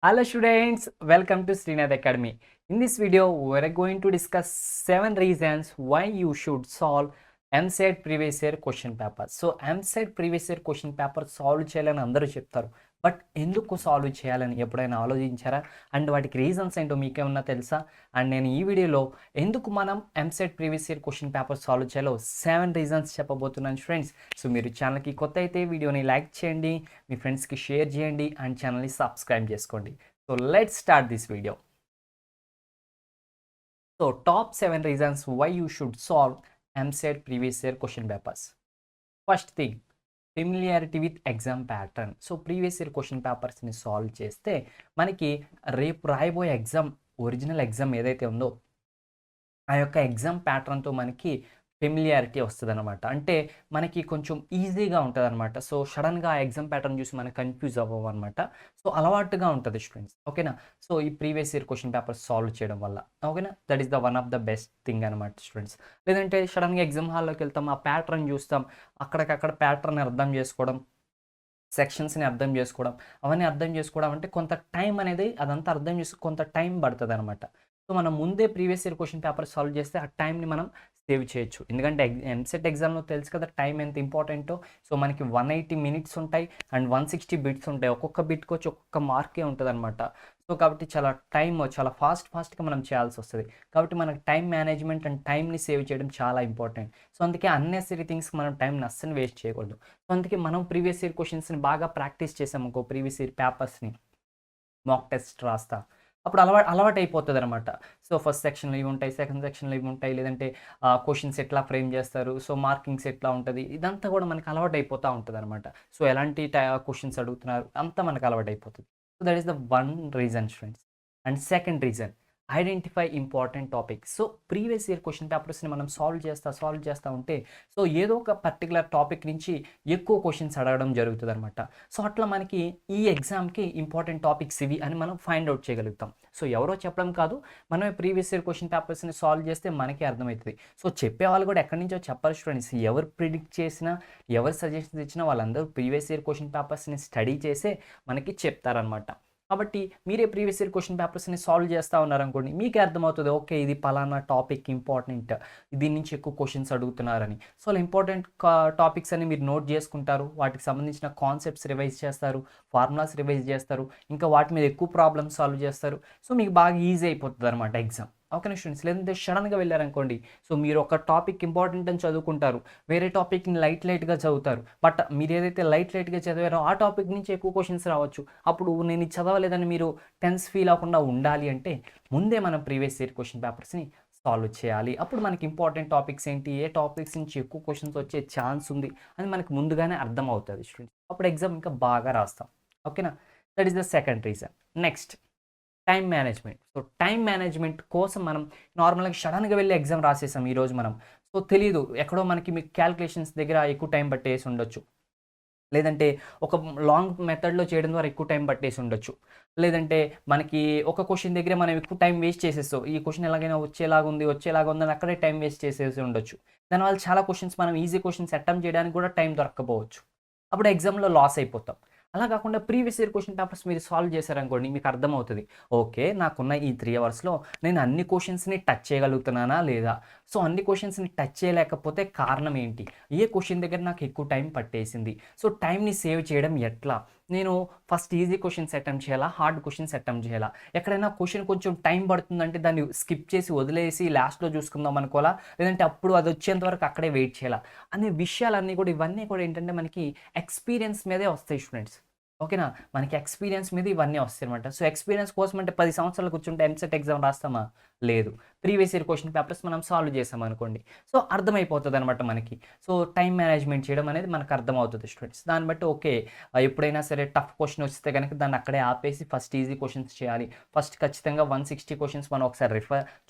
Hello students, welcome to Srinath Academy. In this video, we are going to discuss 7 reasons why you should solve MSET previous year question paper. So MSET previous year question paper solve చేయాలని అందరూ చెప్తారు. But ఎందుకు solve చేయాలని ఎప్పుడైనా ఆలోచించారా? And వాటికి reasons ఏంటో మీకేమన్నా తెలుసా? అండ్ నేను ఈ వీడియోలో ఎందుకు మనం MSET previous year question paper solve చేయాలో 7 రీజన్స్ చెప్పబోతున్నాను ఫ్రెండ్స్. సో మీరు ఛానల్కి కొత్త అయితే వీడియోని లైక్ చేయండి, మీ ఫ్రెండ్స్కి షేర్ చేయండి అండ్ ఛానల్ని సబ్స్క్రైబ్ చేసుకోండి. So let's start this video. So top 7 reasons why you should solve MSET previous year question papers. First thing, familiarity with exam pattern. So previous year question పేపర్స్ని solve చేస్తే మనకి రేపు రాయబోయే exam, original exam ఏదైతే ఉందో ఆ యొక్క exam ప్యాటర్న్తో మనకి familiarity వస్తుంది అనమాట. అంటే మనకి కొంచెం ఈజీగా ఉంటుంది అనమాట. సో సడన్గా ఆ ఎగ్జామ్ ప్యాటర్న్ చూసి మనకు కన్ఫ్యూజ్ అవ్వవు అనమాట. సో అలవాటుగా ఉంటుంది స్టూడెంట్స్, ఓకేనా. సో ఈ previous year question papers solve చేయడం వల్ల, ఓకేనా, that is the one of the best thing అనమాట స్టూడెంట్స్. లేదంటే సడన్గా ఎగ్జామ్ హాల్లోకి వెళ్తాం, ఆ ప్యాటర్న్ చూస్తాం, అక్కడికక్కడ ప్యాటర్న్ అర్థం చేసుకోవడం, సెక్షన్స్ని అర్థం చేసుకోవడం, అవన్నీ అర్థం చేసుకోవడం అంటే కొంత టైం అనేది, అదంతా అర్థం చేసి కొంత టైం పడుతుంది అనమాట. సో మనం ముందే previous year question paper solve చేస్తే ఆ టైంని మనం సేవ్ చేయొచ్చు. ఎందుకంటే ఎంసెట్ ఎగ్జామ్లో తెలుసు కదా టైం ఎంత ఇంపార్టెంటో. సో మనకి 180 minutes ఉంటాయి అండ్ 160 bits ఉంటాయి. ఒక్కొక్క బిట్కి వచ్చి ఒక్కొక్క మార్కే ఉంటుంది అనమాట. సో కాబట్టి చాలా చాలా ఫాస్ట్గా మనం చేయాల్సి వస్తుంది. కాబట్టి మనకు టైం మేనేజ్మెంట్ అండ్ టైంని సేవ్ చేయడం చాలా ఇంపార్టెంట్. సో అందుకే అన్నెసరీ థింగ్స్కి మనం టైంని అస్సలు వేస్ట్ చేయకూడదు. సో అందుకే మనం ప్రీవియస్ ఇయర్ క్వశ్చన్స్ని బాగా ప్రాక్టీస్ చేసాము, ప్రీవియస్ ఇయర్ పేపర్స్ని మాక్ టెస్ట్ రాస్తా, అప్పుడు అలవాటు అయిపోతుంది అనమాట. సో ఫస్ట్ సెక్షన్లో ఇవి ఉంటాయి, సెకండ్ సెక్షన్లో ఇవి ఉంటాయి, లేదంటే క్వశ్చన్స్ ఎట్లా ఫ్రేమ్ చేస్తారు, సో మార్కింగ్స్ ఎట్లా ఉంటుంది, ఇదంతా కూడా మనకు అలవాటు అయిపోతూ ఉంటుంది అనమాట. సో ఎలాంటి క్వశ్చన్స్ అడుగుతున్నారు అంతా మనకు అలవాటు అయిపోతుంది. So that is the one reason friends. And second reason, identify important topics. So previous year question పేపర్స్ని మనం సాల్వ్ చేస్తూ ఉంటే సో ఏదో ఒక పర్టికులర్ టాపిక్ నుంచి ఎక్కువ క్వశ్చన్స్ అడగడం జరుగుతుంది అనమాట. సో అట్లా మనకి ఈ ఎగ్జామ్కి ఇంపార్టెంట్ టాపిక్స్ ఇవి అని మనం ఫైండ్ అవుట్ చేయగలుగుతాం. సో ఎవరో చెప్పడం కాదు, మనమే ప్రీవియస్ ఇయర్ క్వశ్చన్ పేపర్స్ని సాల్వ్ చేస్తే మనకే అర్థమవుతుంది. సో చెప్పేవాళ్ళు కూడా ఎక్కడి నుంచో చెప్పారు స్టూడెంట్స్. ఎవరు ప్రిడిక్ట్ చేసినా, ఎవరు సజెషన్స్ ఇచ్చినా వాళ్ళందరూ ప్రీవియస్ ఇయర్ క్వశ్చన్ పేపర్స్ని స్టడీ చేసే మనకి చెప్తారనమాట. కాబట్టి మీరే ప్రీవియస్ ఇయర్ క్వశ్చన్ పేపర్స్ని సాల్వ్ చేస్తూ ఉన్నారనుకోండి, మీకే అర్థమవుతుంది, ఓకే ఇది పలానా టాపిక్ ఇంపార్టెంట్, దీని నుంచి ఎక్కువ క్వశ్చన్స్ అడుగుతున్నారని. సో అలా ఇంపార్టెంట్ టాపిక్స్ అని మీరు నోట్ చేసుకుంటారు, వాటికి సంబంధించిన కాన్సెప్ట్స్ రివైజ్ చేస్తారు, ఫార్ములాస్ రివైజ్ చేస్తారు, ఇంకా వాటి మీద ఎక్కువ ప్రాబ్లమ్స్ సాల్వ్ చేస్తారు. సో మీకు బాగా ఈజీ అయిపోతుంది అనమాట ఎగ్జామ్, ఓకేనా స్టూడెంట్స్. లేదంటే సడన్గా వెళ్ళారనుకోండి, సో మీరు ఒక టాపిక్ ఇంపార్టెంట్ అని చదువుకుంటారు, వేరే టాపిక్ని లైట్గా చదువుతారు, బట్ మీరు ఏదైతే లైట్గా చదివారో ఆ టాపిక్ నుంచి ఎక్కువ క్వశ్చన్స్ రావచ్చు. అప్పుడు నేను ఇది చదవలేదని మీరు టెన్స్ ఫీల్ అవ్వకుండా ఉండాలి అంటే ముందే మనం ప్రీవియస్ ఇయర్ క్వశ్చన్ పేపర్స్ని సాల్వ్ చేయాలి. అప్పుడు మనకి ఇంపార్టెంట్ టాపిక్స్ ఏంటి, ఏ టాపిక్స్ నుంచి ఎక్కువ క్వశ్చన్స్ వచ్చే ఛాన్స్ ఉంది అని మనకు ముందుగానే అర్థం అవుతుంది స్టూడెంట్స్. అప్పుడు ఎగ్జామ్ ఇంకా బాగా రాస్తాం, ఓకేనా. That is the second reason. Next, time management. So time management కోసం మనం నార్మల్గా సడన్గా వెళ్ళి ఎగ్జామ్ రాసేసాం ఈరోజు మనం. సో తెలీదు, ఎక్కడో మనకి మీకు క్యాల్కులేషన్స్ దగ్గర ఎక్కువ టైం పట్టేసి ఉండొచ్చు, లేదంటే ఒక లాంగ్ మెథడ్లో చేయడం ద్వారా ఎక్కువ టైం పట్టేసి ఉండొచ్చు, లేదంటే మనకి ఒక క్వశ్చన్ దగ్గర మనం ఎక్కువ టైం వేస్ట్ చేసేస్తాం. ఈ క్వశ్చన్ ఎలాగైనా వచ్చేలాగా ఉందని అక్కడే టైం వేస్ట్ చేసేసి ఉండొచ్చు. దానివల్ల చాలా క్వశ్చన్స్, మనం ఈజీ క్వశ్చన్స్ అటెంప్ట్ చేయడానికి కూడా టైం దొరకకపోవచ్చు. అప్పుడు ఎగ్జామ్లో లాస్ అయిపోతాం. అలా కాకుండా ప్రీవియస్ ఇయర్ క్వశ్చన్ పేపర్స్ మీరు సాల్వ్ చేశారనుకోండి, మీకు అర్థమవుతుంది, ఓకే నాకున్న ఈ 3 అవర్స్లో నేను అన్ని క్వశ్చన్స్ని టచ్ చేయగలుగుతున్నానా లేదా, సో అన్ని క్వశ్చన్స్ని టచ్ చేయలేకపోతే కారణం ఏంటి, ఏ క్వశ్చన్ దగ్గర నాకు ఎక్కువ టైం పట్టేసింది, సో టైంని సేవ్ చేయడం ఎట్లా, నేను ఫస్ట్ ఈజీ క్వశ్చన్స్ అటెంప్ట్ చేయాలా, హార్డ్ క్వశ్చన్స్ అటెంప్ట్ చేయాలా, ఎక్కడైనా క్వశ్చన్ కొంచెం టైం పడుతుందంటే దాన్ని స్కిప్ చేసి వదిలేసి లాస్ట్లో చూసుకుందాం అనుకోవాలా, లేదంటే అప్పుడు అది వచ్చేంత వరకు అక్కడే వెయిట్ చేయాలా అనే విషయాలన్నీ కూడా, ఇవన్నీ కూడా ఏంటంటే మనకి ఎక్స్పీరియన్స్ మీదే వస్తాయి స్టూడెంట్స్, ఓకేనా. మనకి ఎక్స్పీరియన్స్ మీద ఇవన్నీ వస్తాయి అనమాట. సో ఎక్స్పీరియన్స్ కోసం అంటే 10 సంవత్సరాలు కూర్చుంటే ఎంసెట్ ఎగ్జామ్ రాస్తామా, లేదు. ప్రీవియస్ ఇయర్ క్వశ్చన్ పేపర్స్ మనం సాల్వ్ చేసాం అనుకోండి, సో అర్థమైపోతుంది అనమాట మనకి. సో టైం మేనేజ్మెంట్ చేయడం అనేది మనకు అర్థమవుతుంది స్టూడెంట్స్. దాన్ని బట్టి ఓకే, ఎప్పుడైనా సరే టఫ్ క్వశ్చన్ వస్తే కనుక దాన్ని అక్కడే ఆపేసి ఫస్ట్ ఈజీ క్వశ్చన్స్ చేయాలి. ఫస్ట్ ఖచ్చితంగా 160 క్వశ్చన్స్ మనం ఒకసారి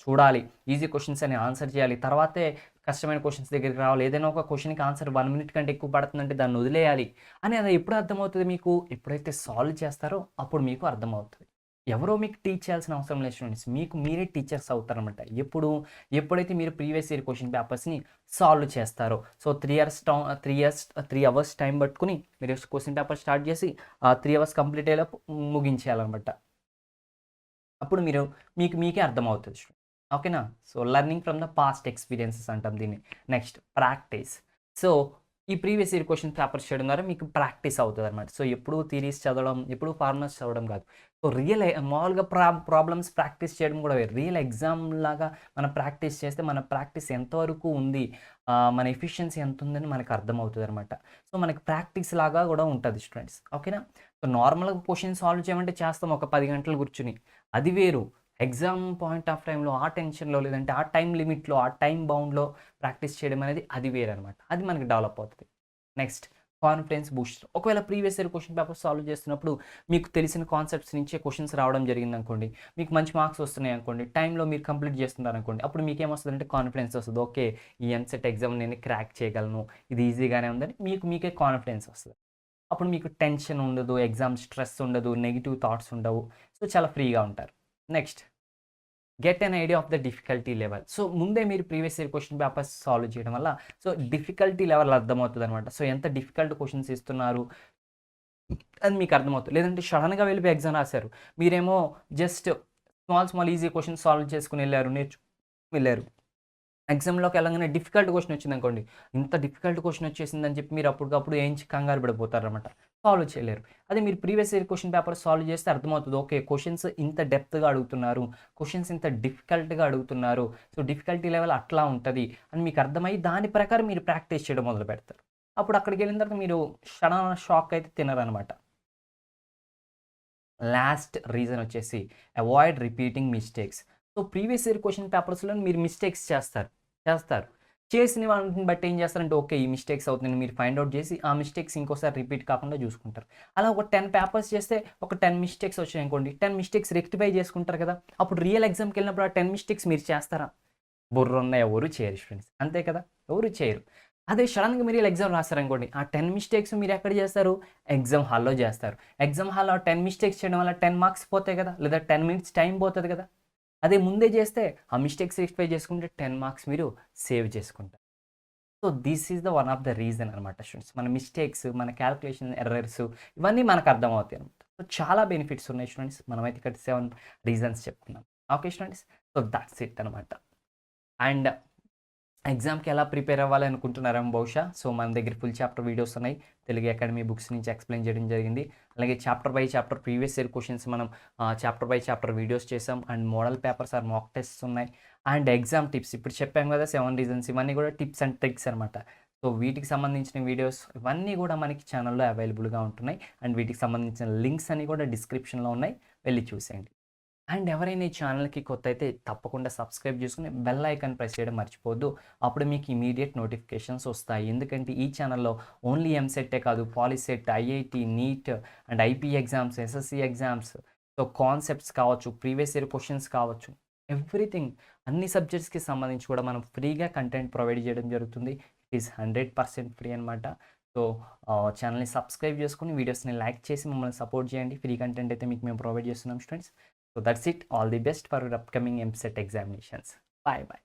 చూడాలి, ఈజీ క్వశ్చన్స్ అని ఆన్సర్ చేయాలి, తర్వాతే కష్టమైన క్వశ్చన్స్ దగ్గరికి రావాలి. ఏదైనా ఒక క్వశ్చన్కి ఆన్సర్ 1 minute కంటే ఎక్కువ పడుతుందంటే దాన్ని వదిలేయాలి అని. అది ఎప్పుడు అర్థమవుతుంది మీకు, ఎప్పుడైతే సాల్వ్ చేస్తారో అప్పుడు మీకు అర్థమవుతుంది. ఎవరో మీకు టీచ్ చేయాల్సిన అవసరం లేదు స్టూడెంట్స్, మీకు మీరే టీచర్స్ అవుతారనమాట. ఎప్పుడైతే మీరు ప్రీవియస్ ఇయర్ క్వశ్చన్ పేపర్స్ని సాల్వ్ చేస్తారో, సో 3 అవర్స్ టైం పట్టుకుని మీరు క్వశ్చన్ పేపర్ స్టార్ట్ చేసి 3 hours కంప్లీట్ అయ్యేలోపు ముగించేయాలన్నమాట. అప్పుడు మీకే అర్థమవుతుంది. ఓకేనా? So, learning from the past experiences అంటాం దీన్ని. Next practice. సో, ఈ ప్రీవియస్ ఇయర్ క్వెషన్ పేపర్స్ చేయడం ద్వారా మీకు ప్రాక్టీస్ అవుతదనమాట. సో, ఎప్పుడూ థియరీస్ చదవడం, ఎప్పుడూ ఫార్ములాస్ చదవడం కాదు. సో, మామూలుగా ప్రాబ్లమ్స్ ప్రాక్టీస్ చేయడం కూడా వేరు. రియల్ ఎగ్జామ్ లాగా మనం ప్రాక్టీస్ చేస్తే మన ప్రాక్టీస్ ఎంతవరకు ఉంది, మన ఎఫిషియన్సీ ఎంతుందని మనకు అర్థమవుతదనమాట. సో, మనకి ప్రాక్టీస్ లాగా కూడా ఉంటది స్టూడెంట్స్. ఓకేనా? సో, నార్మల్‌గా క్వెషన్ సాల్వ్ చేయమంటే చేస్తాం ఒక 10 గంటలు కూర్చొని. అది వేరు. ఎగ్జామ్ పాయింట్ ఆఫ్ టైమ్‌లో, ఆ టెన్షన్‌లో లేదంటే ఆ టైమ్ లిమిట్‌లో, ఆ టైమ్ బౌండ్‌లో ప్రాక్టీస్ చేయడం అనేది అది వేరనమాట. అది మనకి డెవలప్ అవుతది. Next confidence booster. ఒకవేళ previous year question paper solve చేస్తున్నప్పుడు మీకు తెలిసిన కాన్సెప్ట్స్ నుంచే క్వెషన్స్ రావడం జరిగిందనుకోండి, మీకు మంచి మార్క్స్ వస్తున్నాయనుకోండి, టైమ్‌లో మీరు కంప్లీట్ చేస్తున్నారనుకోండి, అప్పుడు మీకేమొస్తదంటే కాన్ఫిడెన్స్ వస్తది. ఓకే. ఈ ఎంసెట్ ఎగ్జామ్ నేను క్రాక్ చేయగలను. ఇది ఈజీగానే ఉందని మీకే కాన్ఫిడెన్స్ వస్తది. అప్పుడు మీకు టెన్షన్ ఉండదు, ఎగ్జామ్ స్ట్రెస్ ఉండదు, నెగెటివ్ థాట్స్ ఉండవు. సో, చాలా ఫ్రీగా ఉంటారు. Next get an idea of the difficulty level. So, ముందే మీరు previous year question papers solve చేయడం వల్ల సో, డిఫికల్టీ లెవెల్ అర్థమవుతదనమాట. సో, ఎంత డిఫికల్ట్ క్వెషన్స్ ఇస్తున్నారు అని మీకు అర్థమవుతది. లేదంటే సడెన్‌గా వెళ్ళిపోయి ఎగ్జామ్ రాసారు. మీరేమో just small easy questions solve చేసుకొని వెళ్లారు. ఎగ్జామ్‌లోకెళ్ళంగానే డిఫికల్ట్ క్వెషన్ వచ్చిందనుకోండి. ఇంత డిఫికల్ట్ క్వెషన్ వచ్చేసిందని చెప్పి మీరు అప్పటికప్పుడు ఏంచి కంగారు పడిపోతారనమాట. సాల్వ్ చేయలేరు. అదే మీరు previous year question paper solve చేస్తే అర్థమవుతది. ఓకే. క్వెషన్స్ ఇంత డెప్త్‌గా అడుగుతున్నారు. క్వెషన్స్ ఇంత డిఫికల్ట్‌గా అడుగుతున్నారు. సో, డిఫికల్టీ లెవెల్ అట్లా ఉంటది అని మీకు అర్థమయ్యి దాని ప్రకారం మీరు ప్రాక్టీస్ చేయడం మొదలుపెడతారు. అప్పుడు అక్కడికెళ్ళిన తర్వాత మీరు సడన్ షాక్ అయితే తినరనమాట. లాస్ట్ రీజన్ వచ్చేసి avoid repeating mistakes. So, previous year question పేపర్స్‌లో మీరు మిస్టేక్స్ చేస్తారు. చేసిన వాటిని బట్టి ఏం చేస్తారంటే, ఓకే. ఈ మిస్టేక్స్ అవుతున్నాయని మీరు ఫైండ్ ఔట్ చేసి, ఆ మిస్టేక్స్ ఇంకోసారి రిపీట్ కాకుండా చూసుకుంటారు. అలా ఒక 10 పేపర్స్ చేస్తే ఒక 10 మిస్టేక్స్ వచ్చాయనుకోండి. 10 మిస్టేక్స్ రెక్టిఫై చేసుకుంటారు కదా! అప్పుడు రియల్ ఎగ్జామ్‌కెళ్ళినప్పుడు ఆ 10 మిస్టేక్స్ మీరు చేస్తారా? బుర్రున్న ఎవరు చేయరు ఫ్రెండ్స్. అంతే కదా! ఎవరు చేయరు. అదే సడెన్‌గా మీరు ఎగ్జామ్ రాసారనుకోండి. ఆ 10 మిస్టేక్స్ మీరెక్కడ చేస్తారు? ఎగ్జామ్ హాల్‌లో చేస్తారు. ఎగ్జామ్ హాల్‌లో ఆ 10 మిస్టేక్స్ చేయడం వల్ల 10 మార్క్స్ పోతాయి కదా! లేదా 10 మినిట్స్ టైం పోతది కదా! అదే ముందే చేస్తే ఆ మిస్టేక్స్ రెక్టిఫై చేసుకుంటే 10 మార్క్స్ మీరు సేవ్ చేసుకుంటారు. So, this is the one of the reason అనమాట స్టూడెంట్స్. మన మిస్టేక్స్, మన కాలిక్యులేషన్ ఎర్రర్స్ ఇవన్నీ మనకు అర్థమవుతాయి అనమాట. సో, చాలా బెనిఫిట్స్ ఉన్నాయి స్టూడెంట్స్. మనమైతే ఇక్కడ 7 రీజన్స్ చెప్పుకున్నాం. Okay students. So, that's it అనమాట. అండ్ ఎగ్జామ్‌కి ఎలా ప్రిపేర్ అవ్వాలి అనుకుంటున్నారేమో బహుశా. సో, మన దగ్గర ఫుల్ చాప్టర్ వీడియోస్ ఉన్నాయి. తెలుగు అకాడమీ బుక్స్ నుంచి ఎక్స్‌ప్లెయిన్ చేయడం జరిగింది. అలాగే chapter by chapter previous year questions మనం చాప్టర్ బై చాప్టర్ వీడియోస్ చేసాం. And model papers or mock tests ఉన్నాయి. అండ్ ఎగ్జామ్ టిప్స్ ఇప్పుడు చెప్పాం కదా! 7 రీజన్స్ ఇవన్నీ కూడా టిప్స్ అండ్ ట్రిక్స్ అనమాట. సో, వీటికి సంబంధించిన వీడియోస్ ఇవన్నీ కూడా మనకి ఛానెల్‌లో అవైలబుల్‌గా ఉంటున్నాయి. అండ్ వీటికి సంబంధించిన లింక్స్ అన్నీ కూడా డిస్క్రిప్షన్‌లో ఉన్నాయి. వెళ్లి చూసేయండి. అండ్ ఎవరైనా ఈ ఛానల్‌కి కొత్తయితే తప్పకుండా సబ్స్క్రైబ్ చేసుకొని బెల్ ఐకాన్ ప్రెస్ చేయడం మర్చిపోవద్దు. అప్పుడు మీకు ఇమ్మీడియేట్ నోటిఫికేషన్స్ వస్తాయి. ఎందుకంటే ఈ ఛానల్‌లో ఓన్లీ ఎంసెట్టే కాదు POLYCET, IIT, NEET and IP exams, SSC exams, so concepts కావచ్చు, ప్రీవియస్ ఇయర్ క్వెషన్స్ కావచ్చు, ఎవ్రీథింగ్ అన్ని సబ్జెక్ట్స్‌కి సంబంధించి కూడా మనం ఫ్రీగా కంటెంట్ ప్రొవైడ్ చేయడం జరుగుతుంది. ఇట్ ఈస్ 100% ఫ్రీ అనమాట. సో, ఛానల్‌ని సబ్స్క్రైబ్ చేసుకొని వీడియోస్‌ని లైక్ చేసి మమ్మల్ని సపోర్ట్ చేయండి. ఫ్రీ కంటెంట్ అయితే మీకు మేము ప్రొవైడ్ చేస్తున్నాం students. So that's it. All the best for your upcoming MCET examinations. Bye bye.